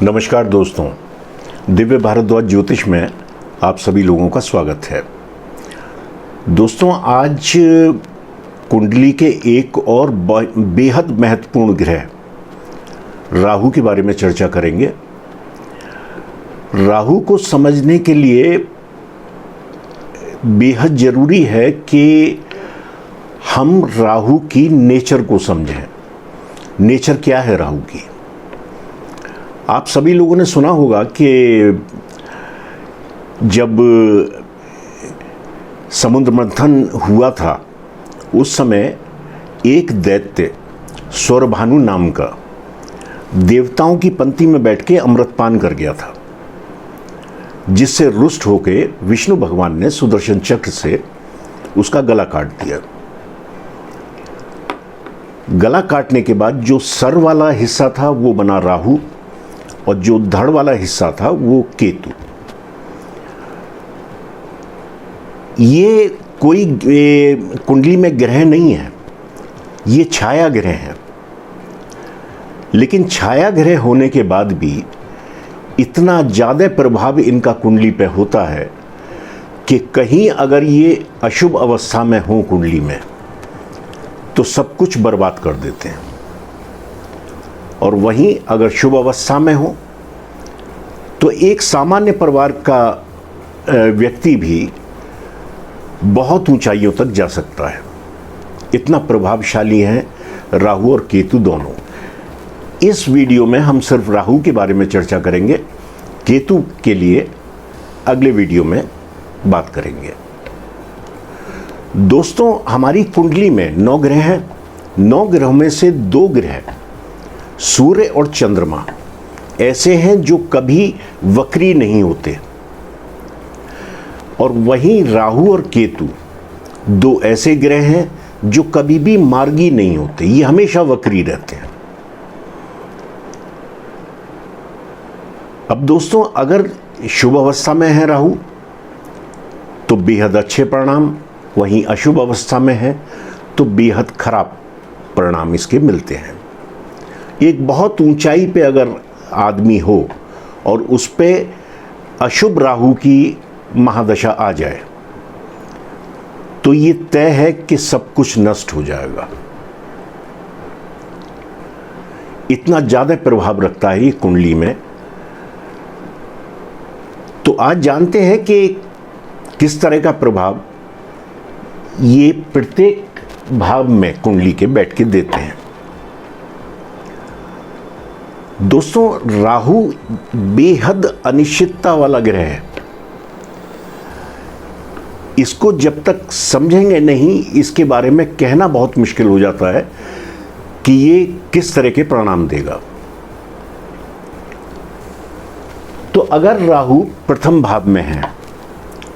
नमस्कार दोस्तों, दिव्य भारद्वाज ज्योतिष में आप सभी लोगों का स्वागत है। दोस्तों, आज कुंडली के एक और बेहद महत्वपूर्ण ग्रह राहु के बारे में चर्चा करेंगे। राहु को समझने के लिए बेहद ज़रूरी है कि हम राहु की नेचर को समझें। नेचर क्या है राहु की? आप सभी लोगों ने सुना होगा कि जब समुद्र मंथन हुआ था उस समय एक दैत्य सौरभानु नाम का देवताओं की पंक्ति में बैठ के अमृतपान कर गया था, जिससे रुष्ट होके विष्णु भगवान ने सुदर्शन चक्र से उसका गला काट दिया। गला काटने के बाद जो सर वाला हिस्सा था वो बना राहु और जो धड़ वाला हिस्सा था वो केतु। ये कोई कुंडली में ग्रह नहीं है, ये छाया ग्रह है। लेकिन छाया ग्रह होने के बाद भी इतना ज़्यादा प्रभाव इनका कुंडली पे होता है कि कहीं अगर ये अशुभ अवस्था में हो कुंडली में तो सब कुछ बर्बाद कर देते हैं, और वहीं अगर शुभ अवस्था में हो तो एक सामान्य परिवार का व्यक्ति भी बहुत ऊंचाइयों तक जा सकता है। इतना प्रभावशाली हैं राहु और केतु दोनों। इस वीडियो में हम सिर्फ राहु के बारे में चर्चा करेंगे, केतु के लिए अगले वीडियो में बात करेंगे। दोस्तों, हमारी कुंडली में 9 ग्रह हैं। 9 ग्रहों में से 2 ग्रह सूर्य और चंद्रमा ऐसे हैं जो कभी वक्री नहीं होते, और वहीं राहु और केतु 2 ऐसे ग्रह हैं जो कभी भी मार्गी नहीं होते, ये हमेशा वक्री रहते हैं। अब दोस्तों, अगर शुभ अवस्था में है राहु तो बेहद अच्छे परिणाम, वहीं अशुभ अवस्था में है तो बेहद खराब परिणाम इसके मिलते हैं। एक बहुत ऊंचाई पे अगर आदमी हो और उस पे अशुभ राहु की महादशा आ जाए तो ये तय है कि सब कुछ नष्ट हो जाएगा। इतना ज़्यादा प्रभाव रखता है ये कुंडली में। तो आज जानते हैं कि किस तरह का प्रभाव ये प्रत्येक भाव में कुंडली के बैठ के देते हैं। दोस्तों, राहु बेहद अनिश्चितता वाला ग्रह है। इसको जब तक समझेंगे नहीं, इसके बारे में कहना बहुत मुश्किल हो जाता है कि ये किस तरह के परिणाम देगा। तो अगर राहु प्रथम भाव में है,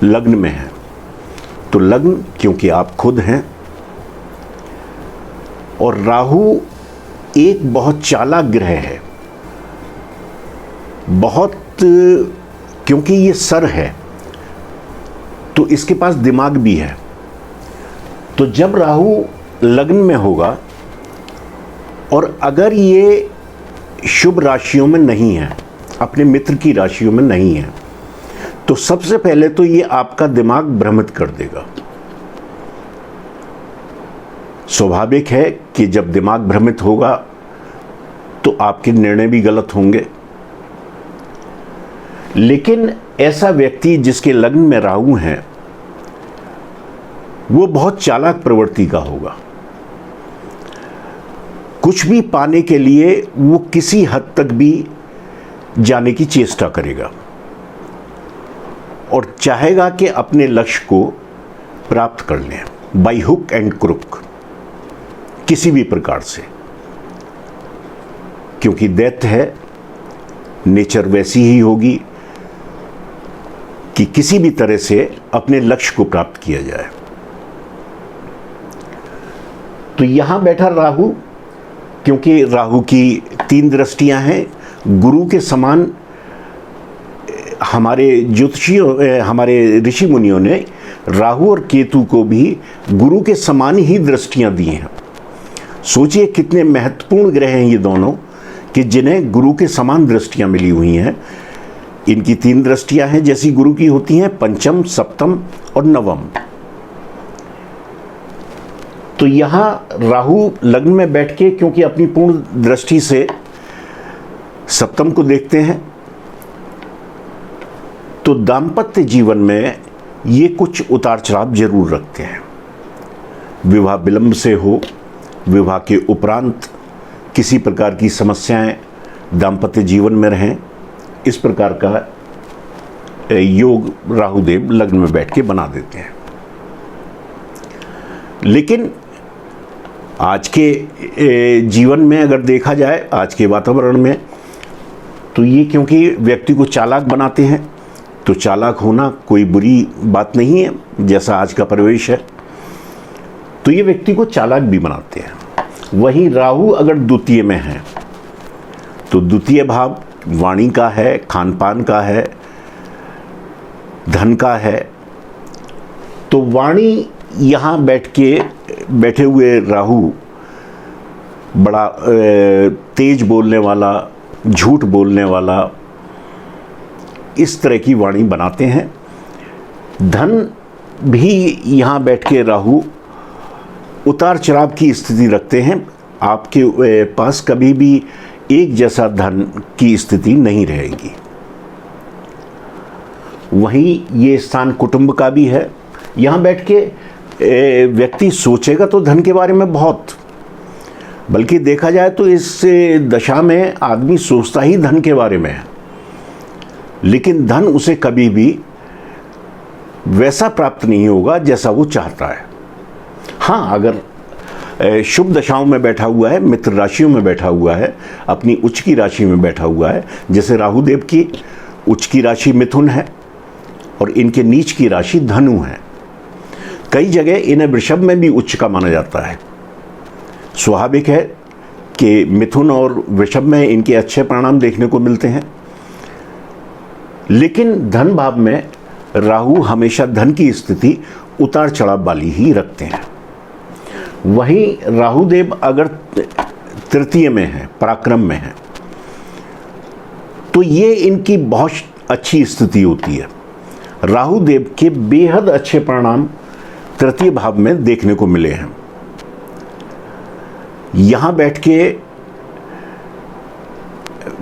लग्न में है, तो लग्न क्योंकि आप खुद हैं, और राहु एक बहुत चालाक ग्रह है, बहुत, क्योंकि ये सर है तो इसके पास दिमाग भी है। तो जब राहु लग्न में होगा और अगर ये शुभ राशियों में नहीं है, अपने मित्र की राशियों में नहीं है, तो सबसे पहले तो ये आपका दिमाग भ्रमित कर देगा। स्वाभाविक है कि जब दिमाग भ्रमित होगा तो आपके निर्णय भी गलत होंगे। लेकिन ऐसा व्यक्ति जिसके लग्न में राहु है वो बहुत चालाक प्रवृत्ति का होगा। कुछ भी पाने के लिए वो किसी हद तक भी जाने की चेष्टा करेगा और चाहेगा कि अपने लक्ष्य को प्राप्त कर लें बाय हुक एंड क्रुक, किसी भी प्रकार से। क्योंकि दैत्य है, नेचर वैसी ही होगी कि किसी भी तरह से अपने लक्ष्य को प्राप्त किया जाए। तो यहां बैठा राहु, क्योंकि राहु की 3 दृष्टियां हैं, गुरु के समान हमारे ज्योतिषियों, हमारे ऋषि मुनियों ने राहु और केतु को भी गुरु के समान ही दृष्टियां दी हैं। सोचिए कितने महत्वपूर्ण ग्रह हैं ये दोनों, कि जिन्हें गुरु के समान दृष्टियां मिली हुई हैं। इनकी 3 दृष्टियां हैं जैसी गुरु की होती हैं, पंचम, सप्तम और नवम। तो यहां राहु लग्न में बैठ के क्योंकि अपनी पूर्ण दृष्टि से सप्तम को देखते हैं, तो दाम्पत्य जीवन में ये कुछ उतार चढ़ाव जरूर रखते हैं। विवाह विलंब से हो, विवाह के उपरांत किसी प्रकार की समस्याएं दाम्पत्य जीवन में रहें, इस प्रकार का योग राहुदेव लग्न में बैठ के बना देते हैं। लेकिन आज के जीवन में अगर देखा जाए, आज के वातावरण में, तो ये क्योंकि व्यक्ति को चालाक बनाते हैं, तो चालाक होना कोई बुरी बात नहीं है, जैसा आज का परिवेश है, तो ये व्यक्ति को चालाक भी बनाते हैं। वहीं राहु अगर द्वितीय में है, तो द्वितीय भाव वाणी का है, खान पान का है, धन का है। तो वाणी यहाँ बैठे हुए राहु बड़ा तेज बोलने वाला, झूठ बोलने वाला, इस तरह की वाणी बनाते हैं। धन भी यहाँ बैठ के राहु उतार चढ़ाव की स्थिति रखते हैं। आपके पास कभी भी एक जैसा धन की स्थिति नहीं रहेगी। वहीं ये स्थान कुटुंब का भी है। यहाँ बैठ के व्यक्ति सोचेगा तो धन के बारे में बहुत, बल्कि देखा जाए तो इस दशा में आदमी सोचता ही धन के बारे में है, लेकिन धन उसे कभी भी वैसा प्राप्त नहीं होगा जैसा वो चाहता है। हाँ, अगर शुभ दशाओं में बैठा हुआ है, मित्र राशियों में बैठा हुआ है, अपनी उच्च की राशि में बैठा हुआ है, जैसे राहुदेव की उच्च की राशि मिथुन है और इनके नीच की राशि धनु है। कई जगह इन्हें वृषभ में भी उच्च का माना जाता है। स्वाभाविक है कि मिथुन और वृषभ में इनके अच्छे परिणाम देखने को मिलते हैं, लेकिन धन भाव में राहु हमेशा धन की स्थिति उतार चढ़ाव वाली ही रखते हैं। वहीं राहुदेव अगर तृतीय में है, पराक्रम में है, तो ये इनकी बहुत अच्छी स्थिति होती है। राहुदेव के बेहद अच्छे परिणाम तृतीय भाव में देखने को मिले हैं। यहां बैठ के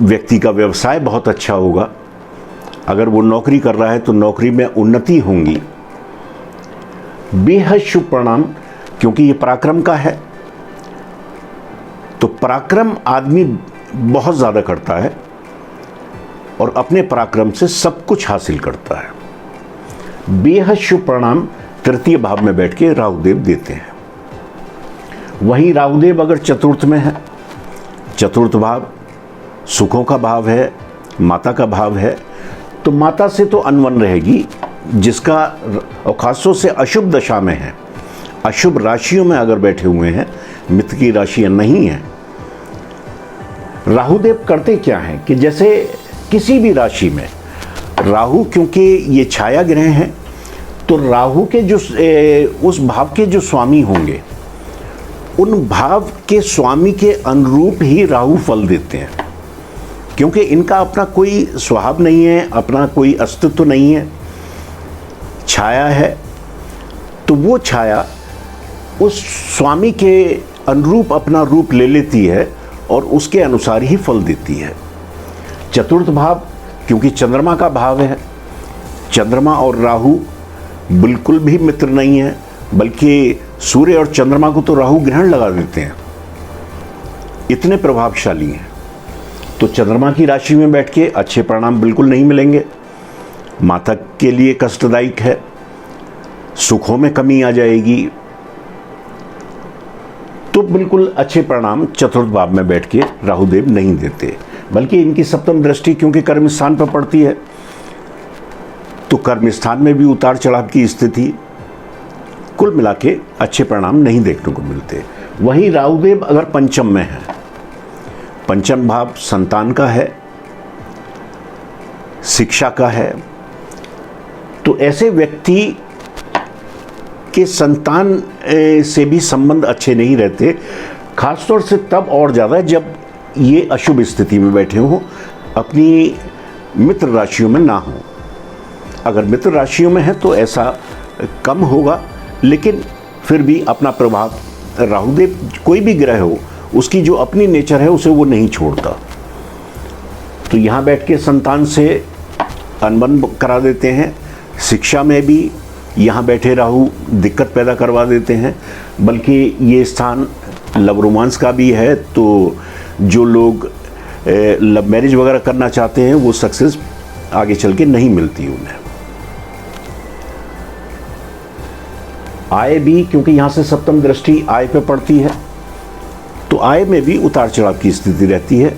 व्यक्ति का व्यवसाय बहुत अच्छा होगा। अगर वो नौकरी कर रहा है तो नौकरी में उन्नति होंगी। बेहद शुभ परिणाम, क्योंकि ये पराक्रम का है, तो पराक्रम आदमी बहुत ज़्यादा करता है और अपने पराक्रम से सब कुछ हासिल करता है। बेहद शुभ परिणाम तृतीय भाव में बैठ के राहुदेव देते हैं। वहीं राहुदेव अगर चतुर्थ में है, चतुर्थ भाव सुखों का भाव है, माता का भाव है, तो माता से तो अनबन रहेगी, जिसका और खासतौर से अशुभ दशा में है, अशुभ राशियों में अगर बैठे हुए हैं, मित्र की राशियां नहीं हैं। राहुदेव करते क्या हैं कि जैसे किसी भी राशि में राहु, क्योंकि ये छाया ग्रह हैं, तो राहु के जो उस भाव के जो स्वामी होंगे, उन भाव के स्वामी के अनुरूप ही राहु फल देते हैं, क्योंकि इनका अपना कोई स्वभाव नहीं है, अपना कोई अस्तित्व नहीं है, छाया है। तो वो छाया उस स्वामी के अनुरूप अपना रूप ले लेती है और उसके अनुसार ही फल देती है। चतुर्थ भाव क्योंकि चंद्रमा का भाव है, चंद्रमा और राहु बिल्कुल भी मित्र नहीं है, बल्कि सूर्य और चंद्रमा को तो राहु ग्रहण लगा देते हैं, इतने प्रभावशाली हैं। तो चंद्रमा की राशि में बैठ के अच्छे परिणाम बिल्कुल नहीं मिलेंगे। माता के लिए कष्टदायक है, सुखों में कमी आ जाएगी। तो बिल्कुल अच्छे परिणाम चतुर्थ भाव में बैठ के राहुदेव नहीं देते, बल्कि इनकी सप्तम दृष्टि क्योंकि कर्म स्थान पर पड़ती है, तो कर्म स्थान में भी उतार चढ़ाव की स्थिति, कुल मिला के अच्छे परिणाम नहीं देखने को मिलते। वहीं राहुदेव अगर पंचम में है, पंचम भाव संतान का है, शिक्षा का है, तो ऐसे व्यक्ति के संतान से भी संबंध अच्छे नहीं रहते, खासतौर से तब और ज़्यादा जब ये अशुभ स्थिति में बैठे हों, अपनी मित्र राशियों में ना हो। अगर मित्र राशियों में है तो ऐसा कम होगा, लेकिन फिर भी अपना प्रभाव राहुदेव, कोई भी ग्रह हो, उसकी जो अपनी नेचर है उसे वो नहीं छोड़ता। तो यहाँ बैठ के संतान से अनबन करा देते हैं। शिक्षा में भी यहाँ बैठे राहु दिक्कत पैदा करवा देते हैं। बल्कि ये स्थान लव रोमांस का भी है, तो जो लोग लव मैरिज वगैरह करना चाहते हैं वो सक्सेस आगे चल के नहीं मिलती उन्हें। आय भी, क्योंकि यहाँ से सप्तम दृष्टि आय पे पड़ती है, तो आय में भी उतार चढ़ाव की स्थिति रहती है।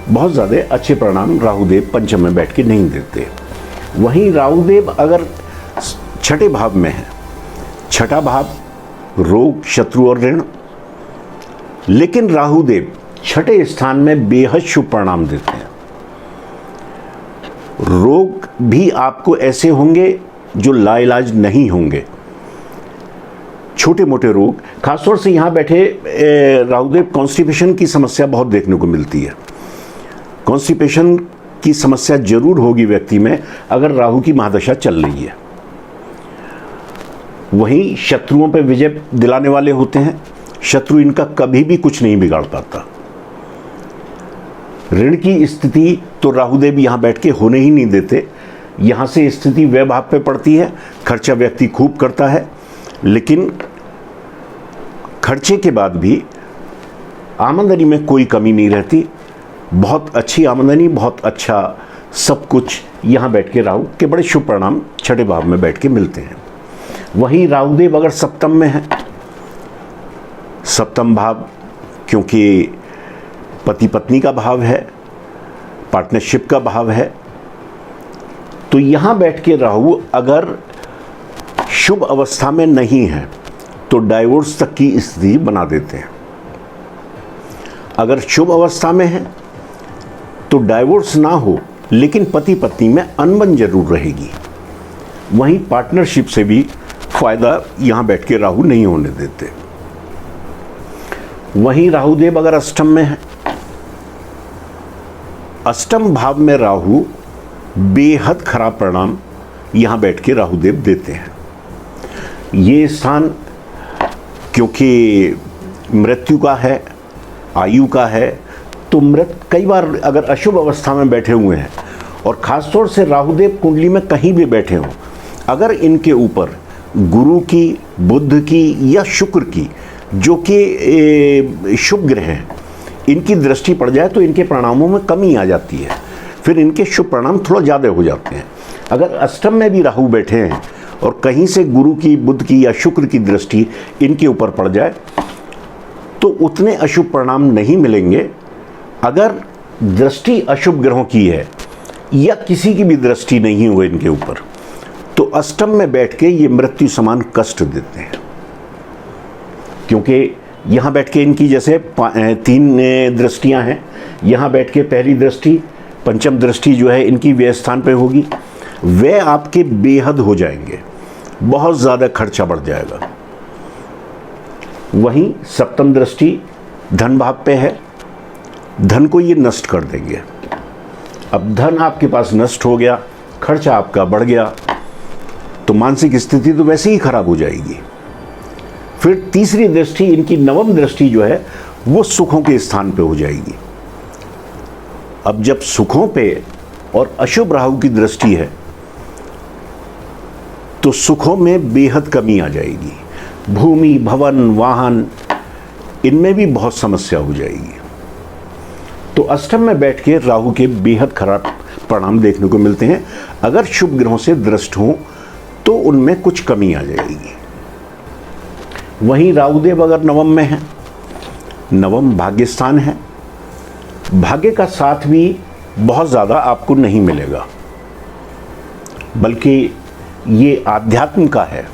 बहुत ज़्यादा अच्छे परिणाम राहुदेव पंचम में बैठ के नहीं देते। वहीं राहुदेव अगर छठे भाव में है, छठा भाव रोग, शत्रु और ऋण, लेकिन राहुदेव छठे स्थान में बेहद शुभ परिणाम देते हैं। रोग भी आपको ऐसे होंगे जो लाइलाज नहीं होंगे, छोटे मोटे रोग। खासतौर से यहाँ बैठे राहुदेव कॉन्स्टिपेशन की समस्या बहुत देखने को मिलती है। कॉन्स्टिपेशन की समस्या जरूर होगी व्यक्ति में अगर राहु की महादशा चल रही है। वहीं शत्रुओं पर विजय दिलाने वाले होते हैं। शत्रु इनका कभी भी कुछ नहीं बिगाड़ पाता। ऋण की स्थिति तो राहुदेव यहाँ बैठ के होने ही नहीं देते। यहाँ से स्थिति व्यय भाव पे पड़ती है, खर्चा व्यक्ति खूब करता है, लेकिन खर्चे के बाद भी आमदनी में कोई कमी नहीं रहती। बहुत अच्छी आमदनी, बहुत अच्छा सब कुछ यहाँ बैठ के राहु के बड़े शुभ परिणाम छठे भाव में बैठ के मिलते हैं। वहीं राहुदेव अगर सप्तम में है, सप्तम भाव क्योंकि पति पत्नी का भाव है, पार्टनरशिप का भाव है, तो यहाँ बैठ के राहु अगर शुभ अवस्था में नहीं है तो डाइवोर्स तक की स्थिति बना देते हैं। अगर शुभ अवस्था में है तो डाइवोर्स ना हो, लेकिन पति पत्नी में अनबन जरूर रहेगी। वहीं पार्टनरशिप से भी फायदा यहाँ बैठ के राहु नहीं होने देते। वहीं राहुदेव अगर अष्टम में है, अष्टम भाव में राहु बेहद खराब परिणाम यहाँ बैठ के राहुदेव देते हैं। ये स्थान क्योंकि मृत्यु का है, आयु का है, तो कई बार अगर अशुभ अवस्था में बैठे हुए हैं और ख़ासतौर से राहुदेव कुंडली में कहीं भी बैठे हों, अगर इनके ऊपर गुरु की, बुध की या शुक्र की, जो कि शुभ ग्रह हैं, इनकी दृष्टि पड़ जाए तो इनके परिणामों में कमी आ जाती है। फिर इनके शुभ परिणाम थोड़ा ज़्यादा हो जाते हैं। अगर अष्टम में भी राहु बैठे हैं और कहीं से गुरु की, बुध की या शुक्र की दृष्टि इनके ऊपर पड़ जाए तो उतने अशुभ परिणाम नहीं मिलेंगे। अगर दृष्टि अशुभ ग्रहों की है या किसी की भी दृष्टि नहीं हो इनके ऊपर, तो अष्टम में बैठ के ये मृत्यु समान कष्ट देते हैं। क्योंकि यहाँ बैठ के इनकी जैसे 3 दृष्टियाँ हैं। यहाँ बैठ के पहली दृष्टि, पंचम दृष्टि जो है इनकी व्यय स्थान पे होगी। वे आपके बेहद हो जाएंगे, बहुत ज़्यादा खर्चा बढ़ जाएगा। वहीं सप्तम दृष्टि धन भाव पे है, धन को ये नष्ट कर देंगे। अब धन आपके पास नष्ट हो गया, खर्चा आपका बढ़ गया, तो मानसिक स्थिति तो वैसे ही खराब हो जाएगी। फिर तीसरी दृष्टि, इनकी नवम दृष्टि जो है वो सुखों के स्थान पे हो जाएगी। अब जब सुखों पे और अशुभ राहु की दृष्टि है तो सुखों में बेहद कमी आ जाएगी। भूमि, भवन, वाहन, इनमें भी बहुत समस्या हो जाएगी। तो अष्टम में बैठ के राहु के बेहद खराब परिणाम देखने को मिलते हैं। अगर शुभ ग्रहों से दृष्ट हों तो उनमें कुछ कमी आ जाएगी। वहीं राहुदेव अगर नवम में है, नवम भाग्य स्थान है, भाग्य का साथ भी बहुत ज़्यादा आपको नहीं मिलेगा, बल्कि ये आध्यात्म का है।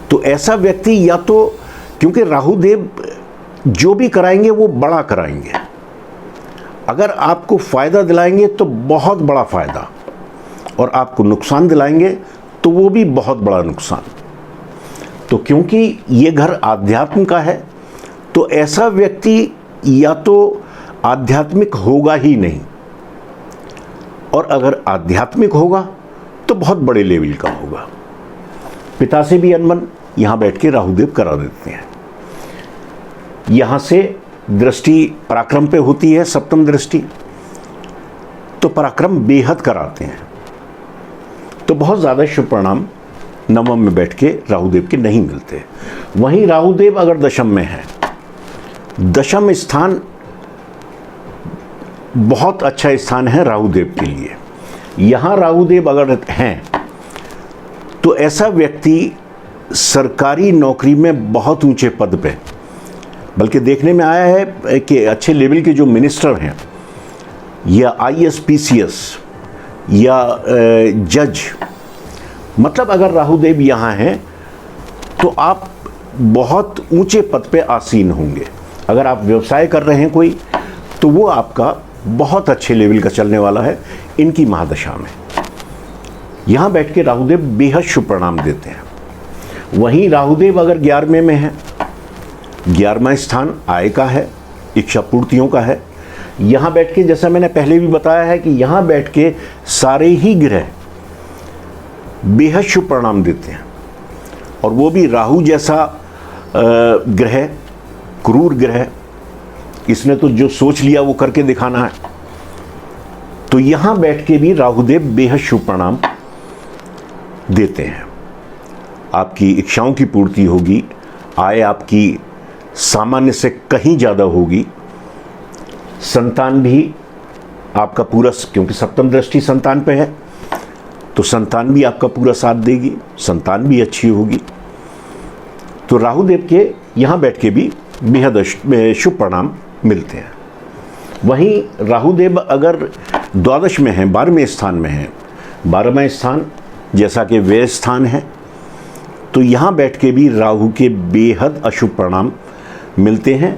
तो ऐसा व्यक्ति या तो, क्योंकि राहुदेव जो भी कराएंगे वो बड़ा कराएंगे, अगर आपको फ़ायदा दिलाएंगे तो बहुत बड़ा फ़ायदा, और आपको नुकसान दिलाएंगे तो वो भी बहुत बड़ा नुकसान। तो क्योंकि ये घर आध्यात्म का है, तो ऐसा व्यक्ति या तो आध्यात्मिक होगा ही नहीं, और अगर आध्यात्मिक होगा तो बहुत बड़े लेवल का होगा। पिता से भी अनबन यहां बैठ के राहुदेव करा देते हैं। यहां से दृष्टि पराक्रम पे होती है, सप्तम दृष्टि, तो पराक्रम बेहद कराते हैं। तो बहुत ज़्यादा शुभ परिणाम नवम में बैठ के राहुदेव के नहीं मिलते। वहीं राहुदेव अगर दशम में है, दशम स्थान बहुत अच्छा स्थान है राहुदेव के लिए। यहां राहुदेव अगर हैं तो ऐसा व्यक्ति सरकारी नौकरी में बहुत ऊंचे पद पे, बल्कि देखने में आया है कि अच्छे लेवल के जो मिनिस्टर हैं या IAS PCS या जज, मतलब अगर राहुदेव यहाँ हैं तो आप बहुत ऊंचे पद पे आसीन होंगे। अगर आप व्यवसाय कर रहे हैं कोई, तो वो आपका बहुत अच्छे लेवल का चलने वाला है इनकी महादशा में। यहाँ बैठ के राहुदेव बेहद शुभ परिणाम देते हैं। वहीं राहुदेव अगर 11वें में है, 11वां स्थान आय का है, इच्छा पूर्तियों का है। यहाँ बैठ के, जैसा मैंने पहले भी बताया है कि यहाँ बैठ के सारे ही ग्रह बेहद शुभ परिणाम देते हैं, और वो भी राहु जैसा ग्रह, क्रूर ग्रह, इसने तो जो सोच लिया वो करके दिखाना है। तो यहाँ बैठ के भी राहुदेव बेहद शुभ परिणाम देते हैं। आपकी इच्छाओं की पूर्ति होगी, आय आपकी सामान्य से कहीं ज़्यादा होगी, संतान भी आपका पूरा, क्योंकि सप्तम दृष्टि संतान पे है, तो संतान भी आपका पूरा साथ देगी, संतान भी अच्छी होगी। तो राहुदेव के यहाँ बैठ के भी बेहद शुभ परिणाम मिलते हैं। वहीं राहुदेव अगर द्वादश में हैं, 12वें स्थान में हैं, 12वां स्थान जैसा कि व्यय स्थान है, तो यहाँ बैठ के भी राहु के बेहद अशुभ परिणाम मिलते हैं।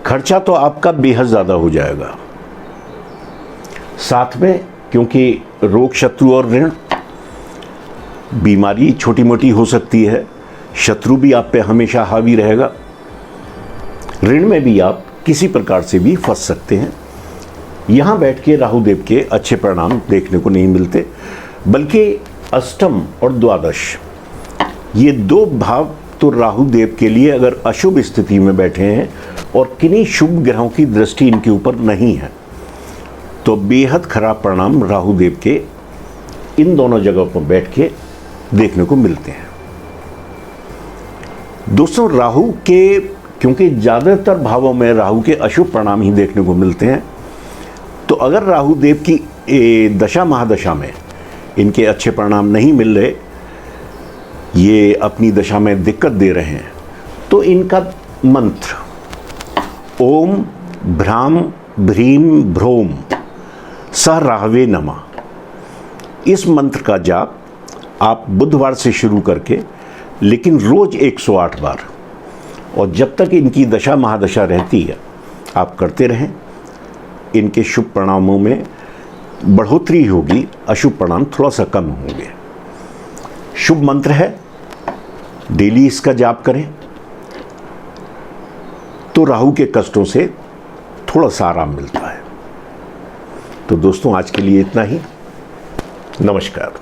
खर्चा तो आपका बेहद ज़्यादा हो जाएगा। साथ में क्योंकि रोग, शत्रु और ऋण, बीमारी छोटी मोटी हो सकती है, शत्रु भी आप पे हमेशा हावी रहेगा, ऋण में भी आप किसी प्रकार से भी फंस सकते हैं। यहाँ बैठ के राहुदेव के अच्छे परिणाम देखने को नहीं मिलते, बल्कि अष्टम और द्वादश, ये दो भाव तो राहुदेव के लिए अगर अशुभ स्थिति में बैठे हैं और किन्हीं शुभ ग्रहों की दृष्टि इनके ऊपर नहीं है, तो बेहद खराब परिणाम राहुदेव के इन दोनों जगहों पर बैठ के देखने को मिलते हैं। दोस्तों, राहु के, क्योंकि ज़्यादातर भावों में राहु के अशुभ परिणाम ही देखने को मिलते हैं, तो अगर राहुदेव की दशा महादशा में इनके अच्छे परिणाम नहीं मिल रहे, ये अपनी दशा में दिक्कत दे रहे हैं, तो इनका मंत्र ओम भ्राम भ्रीम भ्रोम सह राहवे नमः, इस मंत्र का जाप आप बुधवार से शुरू करके, लेकिन रोज 108 बार, और जब तक इनकी दशा महादशा रहती है आप करते रहें। इनके शुभ परिणामों में बढ़ोतरी होगी, अशुभ परिणाम थोड़ा सा कम होंगे। शुभ मंत्र है, डेली इसका जाप करें तो राहु के कष्टों से थोड़ा सा आराम मिलता है। तो दोस्तों, आज के लिए इतना ही। नमस्कार।